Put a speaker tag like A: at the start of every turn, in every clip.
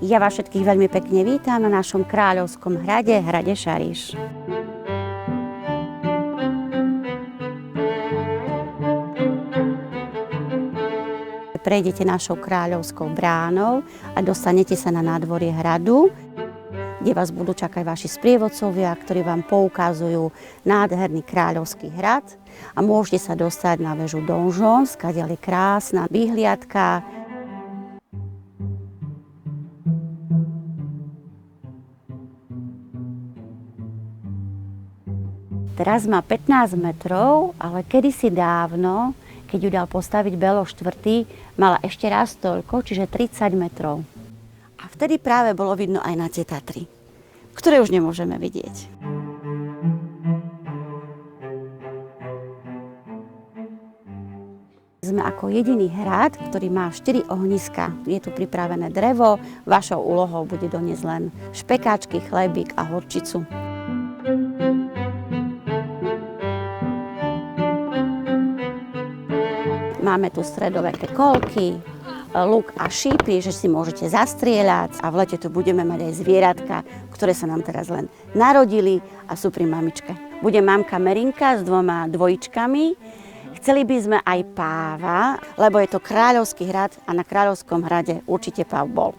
A: Ja vás všetkých veľmi pekne vítam na našom kráľovskom hrade, hrade Šariš. Prejdete našou kráľovskou bránou a dostanete sa na nádvorie hradu, kde vás budú čakať vaši sprievodcovia, ktorí vám poukazujú nádherný kráľovský hrad a môžete sa dostať na väžu Donžon, skadiaľ je krásna vyhliadka. Teraz má 15 metrov, ale kedysi dávno, keď ju dal postaviť Belo IV, mala ešte raz toľko, čiže 30 metrov. A vtedy práve bolo vidno aj na tie Tatry, ktoré už nemôžeme vidieť. Sme ako jediný hrad, ktorý má 4 ohniska. Je tu pripravené drevo, vašou úlohou bude doniesť len špekáčky, chlebík a horčicu. Máme tu stredoveké kolky, luk a šípy, že si môžete zastrieľať. A v lete tu budeme mať aj zvieratka, ktoré sa nám teraz len narodili a sú pri mamičke. Bude mamka Merinka s 2 dvojičkami. Chceli by sme aj páva, lebo je to kráľovský hrad a na kráľovskom hrade určite páv bol.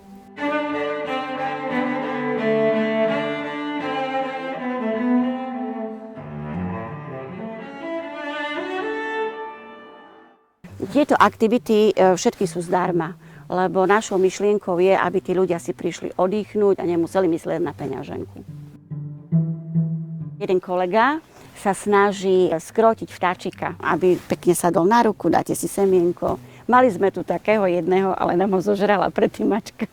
A: Tieto aktivity všetky sú zdarma, lebo našou myšlienkou je, aby tí ľudia si prišli oddychnúť a nemuseli myslieť na peňaženku. Jeden kolega sa snaží skrotiť vtáčika, aby pekne sadol na ruku, dáte si semienko. Mali sme tu takého jedného, ale nám ho zožrala predtým mačka.